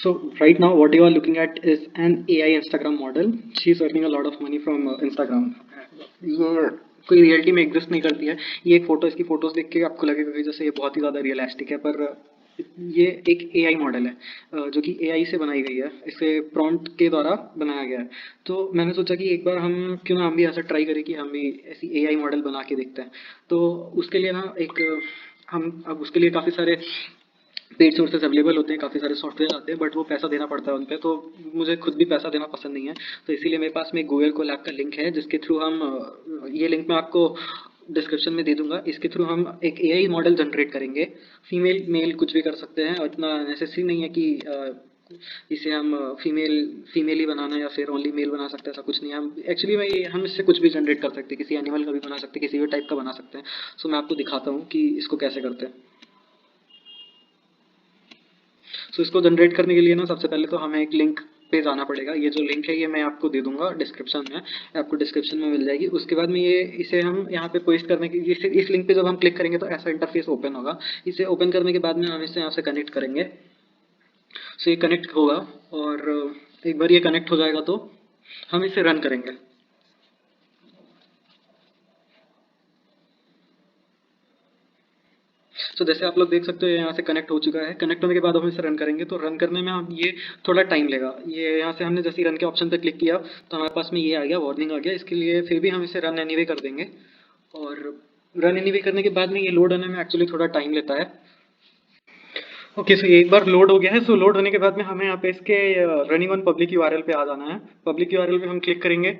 So right now, what you are looking at is an AI Instagram model. She is earning a lot of money from Instagram. ये कोई reality में exist नहीं करती है। ये एक फोटो, इसकी फोटोज देख के आपको लगेगा कि जैसे ये बहुत ही ज़्यादा रियलिस्टिक है, पर ये एक एआई मॉडल है, जो कि एआई से बनाई गई है। इसे प्रॉम्प्ट के द्वारा बनाया गया है। तो मैंने सोचा कि एक बार हम क्यों ना हम भी ऐसा ट्राई करें कि हम भी ऐसी एआई मॉडल बना के देखते हैं। तो उसके लिए ना एक हम अब उसके लिए काफ़ी सारे पेड सोर्सेज अवेलेबल होते हैं, काफ़ी सारे सॉफ्टवेयर आते हैं, बट वो पैसा देना पड़ता है उन पे। तो मुझे खुद भी पैसा देना पसंद नहीं है। तो इसीलिए मेरे पास में एक गूगल कोलैब का लिंक है, जिसके थ्रू हम ये लिंक मैं आपको डिस्क्रिप्शन में दे दूंगा। इसके थ्रू हम एक एआई मॉडल जनरेट करेंगे। फीमेल मेल कुछ भी कर सकते हैं, और इतना नेसेसरी नहीं है कि इसे हम फीमेल फीमेल ही बनाना या फिर ओनली मेल बना सकते हैं, ऐसा कुछ नहीं है। हम एक्चुअली मैं ये हम इससे कुछ भी जनरेट कर सकते हैं, किसी एनिमल का भी बना सकते हैं, किसी भी टाइप का बना सकते हैं। सो मैं आपको दिखाता हूँ कि इसको कैसे करते हैं। सो इसको जनरेट करने के लिए ना सबसे पहले तो हमें एक लिंक पे जाना पड़ेगा। ये जो लिंक है ये मैं आपको दे दूंगा डिस्क्रिप्शन में, आपको डिस्क्रिप्शन में मिल जाएगी। उसके बाद में ये इसे हम यहाँ पे पेस्ट करने की इस लिंक पे जब हम क्लिक करेंगे तो ऐसा इंटरफेस ओपन होगा। इसे ओपन करने के बाद में हम इसे यहाँ से कनेक्ट करेंगे। सो ये कनेक्ट होगा, और एक बार ये कनेक्ट हो जाएगा तो हम इसे रन करेंगे। तो जैसे आप लोग देख सकते हो, यहाँ से कनेक्ट हो चुका है। कनेक्ट होने के बाद हम इसे रन करेंगे, तो रन करने में हम ये थोड़ा टाइम लेगा। ये यहाँ से हमने जैसे रन के ऑप्शन पे क्लिक किया तो हमारे पास में ये आ गया, वार्निंग आ गया। इसके लिए फिर भी हम इसे रन एनीवे कर देंगे, और रन एनीवे करने के बाद में ये लोड होने में एक्चुअली थोड़ा टाइम लेता है। ओके, सो ये एक बार लोड हो गया है। सो लोड होने के बाद में हमें यहाँ पे इसके रनिंग ऑन पब्लिक यूआरएल पे आ जाना है। पब्लिक यूआरएल पे हम क्लिक करेंगे।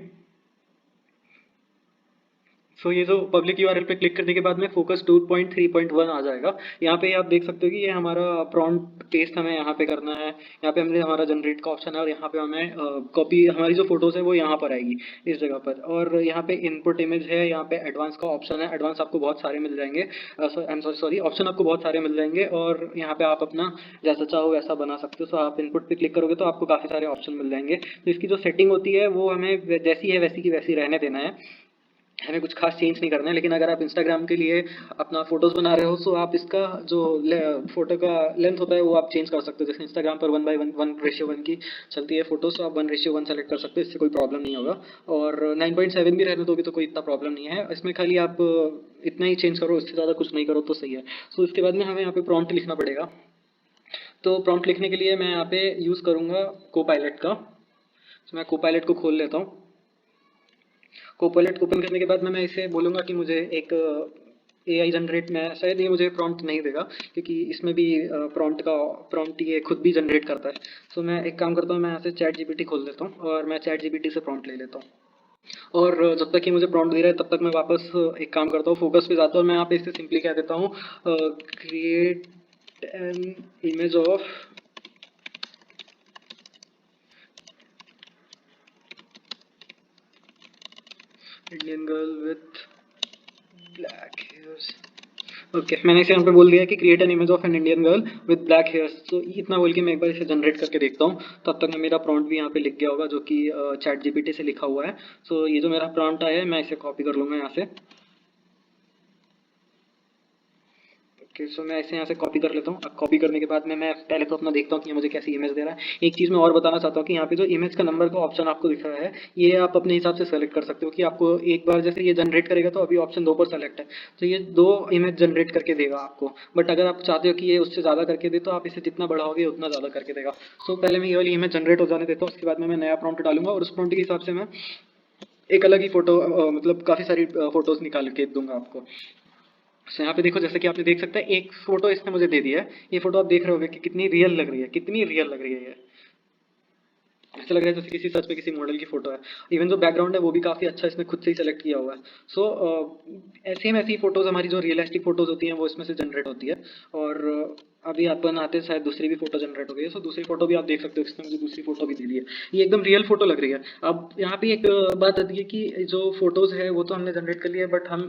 ये जो पब्लिक यूआरएल पे क्लिक करने के बाद में फोकस 2.3.1 आ जाएगा। यहाँ पे आप देख सकते हो कि ये हमारा प्रॉम्प्ट पेस्ट हमें यहाँ पे करना है। यहाँ पे हमने हमारा जनरेट का ऑप्शन है, और यहाँ पे हमें कॉपी हमारी जो फोटोज है वो यहाँ पर आएगी, इस जगह पर। और यहाँ पे इनपुट इमेज है, यहाँ पे एडवांस का ऑप्शन है। एडवांस आपको बहुत सारे मिल जाएंगे, आई एम सॉरी, ऑप्शन आपको बहुत सारे मिल जाएंगे, और यहाँ पे आप अपना जैसा चाहो वैसा बना सकते हो। आप इनपुट पे क्लिक करोगे तो आपको काफ़ी सारे ऑप्शन मिल जाएंगे। तो इसकी जो सेटिंग होती है वो हमें जैसी है वैसी की वैसी रहने देना है, हमें कुछ खास चेंज नहीं करना है। लेकिन अगर आप इंस्टाग्राम के लिए अपना फोटोज बना रहे हो तो आप इसका जो फोटो का लेंथ होता है वो आप चेंज कर सकते हो। जैसे इंस्टाग्राम पर 1:1 1:1 की चलती है फोटोज, तो आप 1:1 सेलेक्ट कर सकते हो, इससे कोई प्रॉब्लम नहीं होगा। और 9.7 भी रहने दोगे तो कोई इतना प्रॉब्लम नहीं है इसमें। खाली आप इतना ही चेंज करो, इससे ज़्यादा कुछ नहीं करो तो सही है। सो इसके बाद में हमें यहाँ पे प्रॉम्प्ट लिखना पड़ेगा। तो प्रॉम्प्ट लिखने के लिए मैं यहाँ पे यूज़ करूँगा कोपायलट का। तो मैं कोपायलट को खोल लेता हूँ। कोपोलेट ओपन करने के बाद में मैं इसे बोलूँगा कि मुझे एक एआई जनरेट में, शायद ये मुझे प्रॉम्प्ट नहीं देगा क्योंकि इसमें भी प्रॉम्प्ट ये खुद भी जनरेट करता है। सो मैं एक काम करता हूँ, मैं यहाँ से चैट जीपीटी खोल लेता हूँ और मैं चैट जीपीटी से प्रॉम्प्ट ले लेता हूँ। और जब तक ये मुझे प्रॉम्प्ट दे रहा है तब तक मैं वापस एक काम करता हूँ, फोकस पे जाता हूँ और मैं यहाँ पे इसे सिंपली कह देता हूँ, create an image of Indian girl with black hairs. Okay, मैंने इसे यहाँ पे बोल दिया कि create an image of an Indian girl with black hairs. तो इतना बोल के मैं एक बार इसे जनरेट करके देखता हूँ। तब तक में मेरा प्रॉम्प्ट भी यहाँ पे लिख गया होगा, जो कि चैट जीपीटी से लिखा हुआ है। ये जो मेरा प्रॉम्प्ट आया है मैं इसे कॉपी कर लूँगा यहाँ से। ओके, मैं इसे यहाँ से कॉपी कर लेता हूँ। अब कॉपी करने के बाद में मैं पहले तो अपना देखता हूँ कि ये मुझे कैसी इमेज दे रहा है। एक चीज़ मैं और बताना चाहता हूँ कि यहाँ पे जो इमेज का नंबर का ऑप्शन आपको दिख रहा है, ये आप अपने हिसाब से सेलेक्ट कर सकते हो कि आपको एक बार जैसे ये जनरेट करेगा तो अभी ऑप्शन 2 पर सेलेक्ट है, तो ये 2 इमेज जनरेट करके देगा आपको। बट अगर आप चाहते हो कि ये उससे ज़्यादा करके दे तो आप इसे जितना बढ़ाओगे उतना ज़्यादा करके देगा। पहले मैं ये वाली इमेज जनरेट हो जाने देता हूँ, उसके बाद में मैं नया प्रॉम्प्ट डालूंगा और उस प्रॉम्प्ट के हिसाब से मैं एक अलग ही फोटो, मतलब काफ़ी सारी फोटोज निकाल के दूंगा आपको। यहाँ पे देखो, जैसे कि आपने देख सकते हैं एक फोटो इसने मुझे दे दिया है। ये फोटो आप देख रहे होगे कि कितनी रियल लग रही है, कितनी रियल लग रही है ये। ऐसा लग रहा है जैसे किसी सच में किसी मॉडल की फोटो है। इवन जो बैकग्राउंड है वो भी काफ़ी अच्छा इसने खुद से ही सेलेक्ट किया हुआ है। सेम ऐसी फोटोज़ हमारी जो रियलिस्टिक फोटोज़ होती हैं वो इसमें से जनरेट होती है। और अभी आप बनाते हैं शायद दूसरी भी फोटो जनरेट हो गई है। दूसरी फोटो भी आप देख सकते हो, इसने मुझे दूसरी फोटो भी दे दी है। ये एकदम रियल फोटो लग रही है। अब यहाँ पे एक बात आती है कि जो फोटोज़ है वो तो हमने जनरेट कर लिया है, बट हम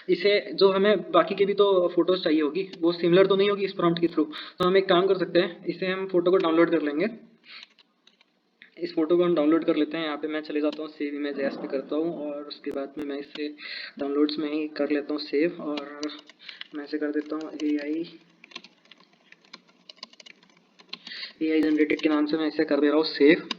इसे जो हमें बाकी की भी तो फोटोज़ चाहिए होगी, वो सिमिलर तो नहीं होगी इस प्रॉम्प्ट के थ्रू। तो हम एक काम कर सकते हैं, इसे हम फोटो को डाउनलोड कर लेंगे। इस फोटो को हम डाउनलोड कर लेते हैं। यहाँ पे मैं चले जाता हूँ, सेव इमेज एज पे करता हूँ, और उसके बाद में मैं इसे डाउनलोड्स में ही कर लेता हूँ सेव। और मैं इसे कर देता हूँ AI जनरेटेड के नाम से मैं इसे कर दे रहा हूँ सेव।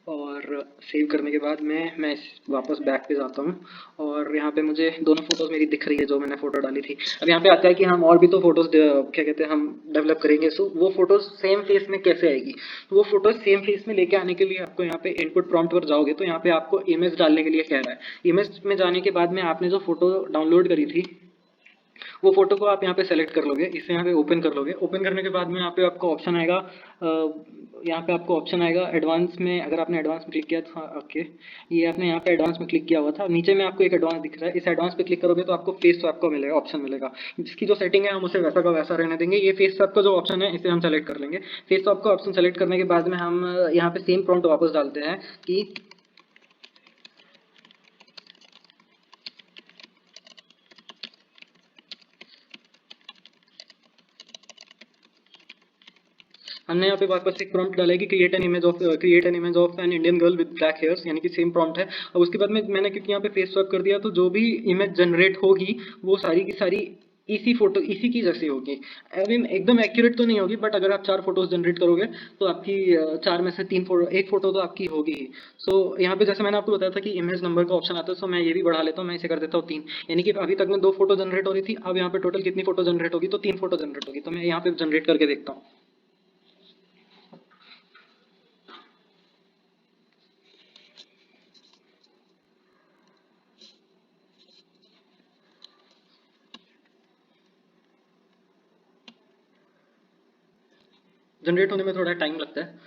और सेव करने के बाद मैं वापस बैक पे जाता हूँ और यहाँ पे मुझे दोनों फोटोज मेरी दिख रही है जो मैंने फोटो डाली थी। अब यहाँ पे आता है कि हम और भी तो फोटोज क्या कहते हैं हम डेवलप करेंगे। सो वो फोटोज सेम फेस में कैसे आएगी? तो वो फोटोज सेम फेस में लेके आने के लिए आपको यहाँ पे इनपुट प्रॉम्प्ट पर जाओगे तो यहाँ पे आपको इमेज डालने के लिए कह रहा है। इमेज में जाने के बाद में आपने जो फोटो डाउनलोड करी थी वो फोटो को आप यहाँ पे सेलेक्ट कर लोगे, इसे यहाँ पे ओपन कर लोगे। ओपन करने के बाद में यहाँ पे आपको ऑप्शन आएगा, यहाँ पे आपको ऑप्शन आएगा एडवांस में। अगर आपने एडवांस में क्लिक किया था, ओके, ये आपने यहाँ पे एडवांस में क्लिक किया हुआ था, नीचे में आपको एक एडवांस दिख रहा है। इस एडवांस पे क्लिक करोगे तो आपको फेस स्वैप को मिलेगा, ऑप्शन मिलेगा। जिसकी जो सेटिंग है हम उसे वैसा का वैसा रहने देंगे। ये फेस स्वैप का जो ऑप्शन है इसे हम सेलेक्ट कर लेंगे। फेस स्वैप का ऑप्शन सेलेक्ट करने के बाद में हम यहाँ पे सेम प्रॉम्प्ट वापस डालते हैं कि हमने यहाँ पे वापस एक प्रॉम्प्ट डाला है कि create an image of an Indian girl with black hairs, यानी कि सेम प्रॉम्प्ट है। और उसके बाद में मैंने क्योंकि यहाँ पे फेस स्वैप कर दिया तो जो भी इमेज जनरेट होगी वो सारी की सारी इसी की जैसी होगी। आई मीन एकदम एक्यूरेट तो नहीं होगी, बट अगर आप 4 फोटोज जनरेट करोगे तो आपकी 4 में से 3 फोटो, एक फोटो तो आपकी होगी ही। सो यहाँ पे जैसे मैंने आपको बताया था कि इमेज नंबर का ऑप्शन आता है, सो मैं ये भी बढ़ा लेता हूँ, मैं इसे कर देता हूँ 3। यानी कि अभी तक में 2 फोटो जनरेट हो रही थी, अब यहाँ पे टोटल कितनी फोटो जनरेट होगी? तो 3 फोटो जनरेट होगी। तो मैं यहाँ पे जनरेट करके देखता हूँ। जनरेट होने में थोड़ा टाइम लगता है।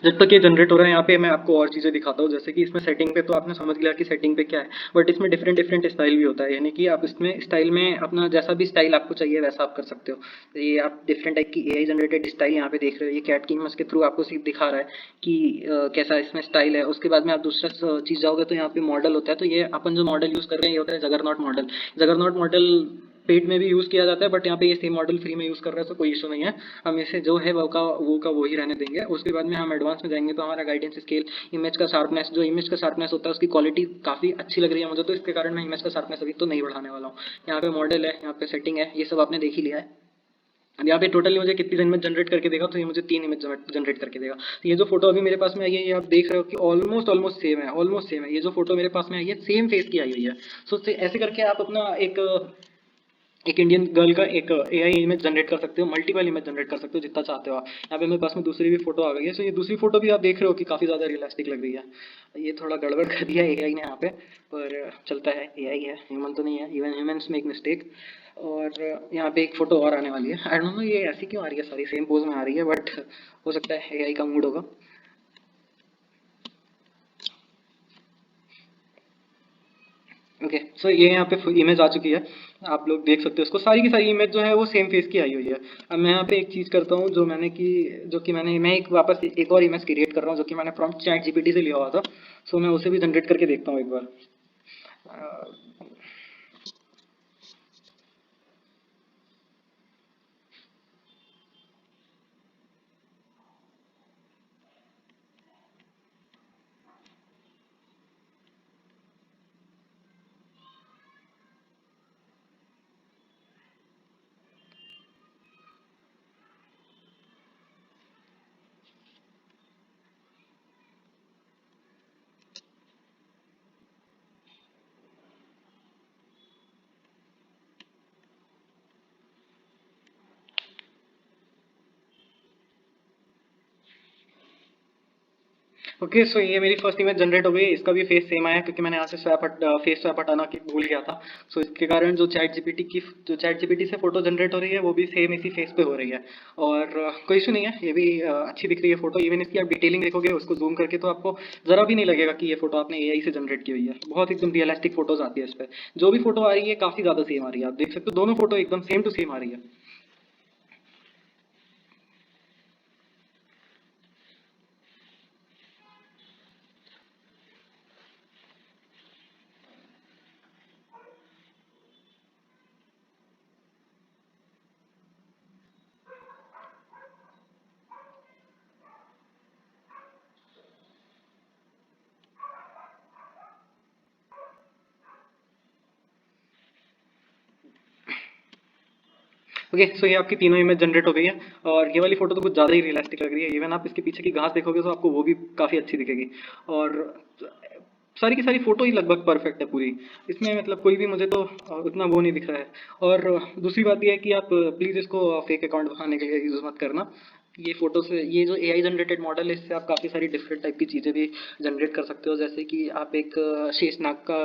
जब तक ये जनरेट हो रहा है यहाँ पे मैं आपको और चीज़ें दिखाता हूँ। जैसे कि इसमें सेटिंग पे तो आपने समझ लिया कि सेटिंग पे क्या है, बट इसमें डिफरेंट डिफरेंट स्टाइल भी होता है। यानी कि आप इसमें स्टाइल में अपना जैसा भी स्टाइल आपको चाहिए वैसा आप कर सकते हो। तो ये आप डिफरेंट टाइप की AI जनरेटेड स्टाइल यहाँ पे देख रहे हो। ये कैट की इमेज के थ्रू आपको सिर्फ दिखा रहा है कि कैसा इसमें स्टाइल है। उसके बाद में आप दूसरा चीज़ जाओगे तो यहाँ पे मॉडल होता है। तो ये अपन जो मॉडल यूज़ कर रहे हैं ये होता है juggernaut model. Juggernaut model paid में भी यूज़ किया जाता है, बट यहाँ पे ये सेम मॉडल फ्री में यूज़ कर रहे हैं तो कोई इशू नहीं है। हम इसे जो है वो ही रहने देंगे। उसके बाद में हम एडवांस में जाएंगे तो हमारा गाइडेंस स्केल, इमेज का शार्पनेस, जो इमेज का शार्पनेस होता है उसकी क्वालिटी काफ़ी अच्छी लग रही है मुझे, तो इसके कारण मैं इमेज का शार्पनेस अभी तो नहीं बढ़ाने वाला हूँ। यहाँ पे मॉडल है, यहाँ पे सेटिंग है, ये सब आपने देख ही लिया है। अब यहाँ पे टोटली मुझे कितनी इमेज जनरेट करके देगा? तो ये मुझे 3 इमेज जनरेट करके देगा। तो ये जो फोटो अभी मेरे पास में आई है ये आप देख रहे हो कि ऑलमोस्ट ऑलमोस्ट सेम है, ऑलमोस्ट सेम है। ये जो फोटो मेरे पास में आई है सेम फेस की आई हुई है। सो ऐसे करके आप अपना एक इंडियन गर्ल का एक AI इमेज जनरेट कर सकते हो, मल्टीपल इमेज जनरेट कर सकते हो जितना चाहते हो आप। यहाँ पे मेरे पास में दूसरी भी फोटो आ गई है। सो ये दूसरी फोटो भी आप देख रहे हो कि काफ़ी ज़्यादा रियलिस्टिक लग रही है। ये थोड़ा गड़बड़ कर दिया AI ने यहाँ पे, पर चलता है, AI है, ह्यूमन तो नहीं है, इवन ह्यूमंस मेक मिस्टेक। और यहाँ पे एक फोटो और आने वाली है। आई डोंट नो ये ऐसी क्यों आ रही है, सारी सेम पोज में आ रही है, बट हो सकता है AI का मूड होगा। ओके, सो ये यहाँ पे इमेज आ चुकी है, आप लोग देख सकते हो इसको। सारी की सारी इमेज जो है वो सेम फेस की आई हुई है। अब मैं यहाँ पे एक चीज़ करता हूँ जो कि मैं एक वापस एक और इमेज क्रिएट कर रहा हूँ जो कि मैंने प्रॉम्प्ट चैट जीपीटी से लिया हुआ था। सो मैं उसे भी जनरेट करके देखता हूँ एक बार। ओके, सो ये मेरी फर्स्ट इमेज जनरेट हो गई। इसका भी फेस सेम आया क्योंकि मैंने यहाँ से फेस स्वैप हटाना की भूल गया था। सो इसके कारण जो चैट जीपीटी से फोटो जनरेट हो रही है वो भी सेम इसी फेस पे हो रही है। और कोई इशू नहीं है, ये भी अच्छी दिख रही है फोटो। इवन इसकी आप डिटेलिंग देखोगे उसको जूम करके तो आपको जरा भी नहीं लगेगा कि ये फोटो आपने AI से जनरेट की हुई है। बहुत एकदम रियलिस्टिक फोटोज आती है इस पे। जो भी फोटो आ रही है काफी ज्यादा सेम आ रही है, आप देख सकते हो दोनों फोटो एकदम सेम टू सेम आ रही है। ओके, सो ये आपकी तीनों इमेज जनरेट हो गई है और ये वाली फोटो तो कुछ ज़्यादा ही रियलिस्टिक लग रही है। इवन आप इसके पीछे की घास देखोगे तो आपको वो भी काफ़ी अच्छी दिखेगी और सारी की सारी फोटो ही लगभग परफेक्ट है पूरी। इसमें मतलब कोई भी मुझे तो उतना वो नहीं दिख रहा है। और दूसरी बात ये है कि आप प्लीज़ इसको फेक अकाउंट बनाने के लिए यूज़ मत करना। ये फोटो से ये जो एआई जनरेटेड मॉडल है इससे आप काफ़ी सारी डिफरेंट टाइप की चीज़ें भी जनरेट कर सकते हो, जैसे कि आप एक शेषनाग का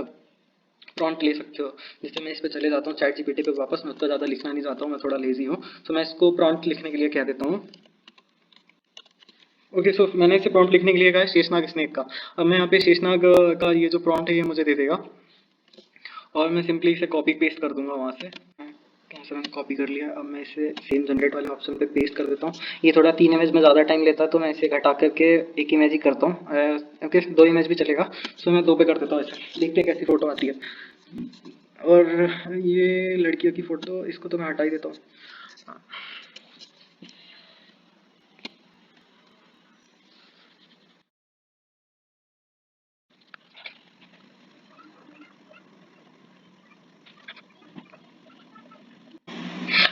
प्रॉम्प्ट ले सकते हो। जैसे मैं इस पे चले जाता हूँ चैट जीपीटी पे वापस, मैं उतना ज़्यादा लिखना नहीं चाहता हूँ, मैं थोड़ा लेजी हूँ, तो मैं इसको प्रॉम्प्ट लिखने के लिए कह देता हूँ। ओके, सो मैंने इसे प्रॉम्प्ट लिखने के लिए कहा है शेषनाग स्नेक का। अब मैं यहाँ पे शेषनाग का ये जो प्रॉम्प्ट है ये मुझे दे देगा और मैं सिंपली इसे कॉपी पेस्ट कर दूंगा वहाँ से। यहाँ से मैंने कॉपी कर लिया। अब मैं इसे सेम जनरेट वाले ऑप्शन पे पेस्ट कर देता हूँ। ये थोड़ा 3 इमेज में ज़्यादा टाइम लेता है तो मैं इसे घटा करके एक इमेज ही करता हूँ। ओके, 2 इमेज भी चलेगा, सो मैं 2 पे कर देता हूँ ऐसे। देखते हैं कैसी फ़ोटो आती है। और ये लड़कियों की फ़ोटो, इसको तो मैं हटा ही देता हूँ।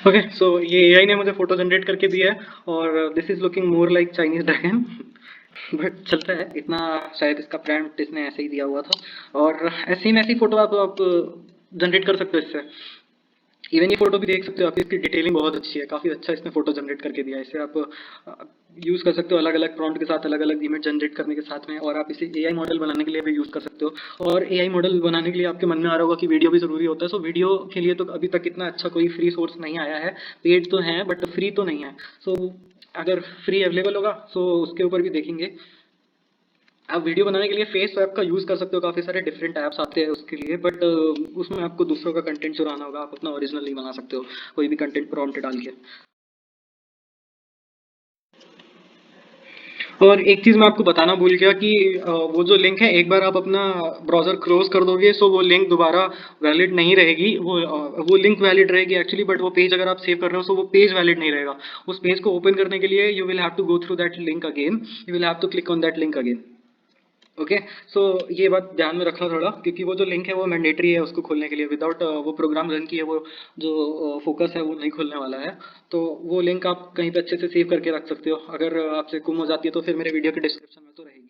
ओके, सो ये एआई ने मुझे फ़ोटो जनरेट करके दिया है और this is looking more like Chinese dragon. But चलता है इतना, शायद इसका प्रॉम्प्ट इसने ऐसे ही दिया हुआ था। और ऐसी में ऐसी फ़ोटो आप जनरेट कर सकते हो इससे। इवन ये फ़ोटो भी देख सकते हो आप, इसकी डिटेलिंग बहुत अच्छी है, काफ़ी अच्छा इसने फ़ोटो जनरेट करके दिया है। इसे आप यूज़ कर सकते हो अलग अलग प्रॉम्प्ट के साथ, अलग अलग इमेज जनरेट करने के साथ में, और आप इसे एआई मॉडल बनाने के लिए भी यूज़ कर सकते हो। और एआई मॉडल बनाने के लिए आपके मन में आ रहा होगा कि वीडियो भी ज़रूरी होता है, सो वीडियो के लिए तो अभी तक इतना अच्छा कोई फ्री सोर्स नहीं आया है। पेड तो है बट फ्री तो नहीं है। सो अगर फ्री अवेलेबल होगा सो उसके ऊपर भी देखेंगे। आप वीडियो बनाने के लिए फेस ऐप का यूज़ कर सकते हो, काफ़ी सारे डिफरेंट ऐप्स आते हैं उसके लिए, बट उसमें आपको दूसरों का कंटेंट चुराना होगा, आप अपना ओरिजिनल नहीं बना सकते हो कोई भी कंटेंट प्रॉम्प्ट डाल के। और एक चीज़ मैं आपको बताना भूल गया कि वो जो लिंक है, एक बार आप अपना ब्राउज़र क्लोज कर दोगे सो वो लिंक दोबारा वैलिड नहीं रहेगी। वो लिंक वैलिड रहेगी एक्चुअली, बट वो पेज अगर आप सेव कर रहे हो सो वो पेज वैलिड नहीं रहेगा। उस पेज को ओपन करने के लिए you will have to go through that link again, you will have to click on that link again. Okay, so ये बात ध्यान में रखना थोड़ा, क्योंकि वो जो लिंक है वो मैंडेटरी है उसको खोलने के लिए। विदाउट वो प्रोग्राम रन किए वो जो फोकस है वो नहीं खुलने वाला है। तो वो लिंक आप कहीं पे अच्छे से सेव करके रख सकते हो। अगर आपसे गुम हो जाती है तो फिर मेरे वीडियो के डिस्क्रिप्शन में तो रहेगी।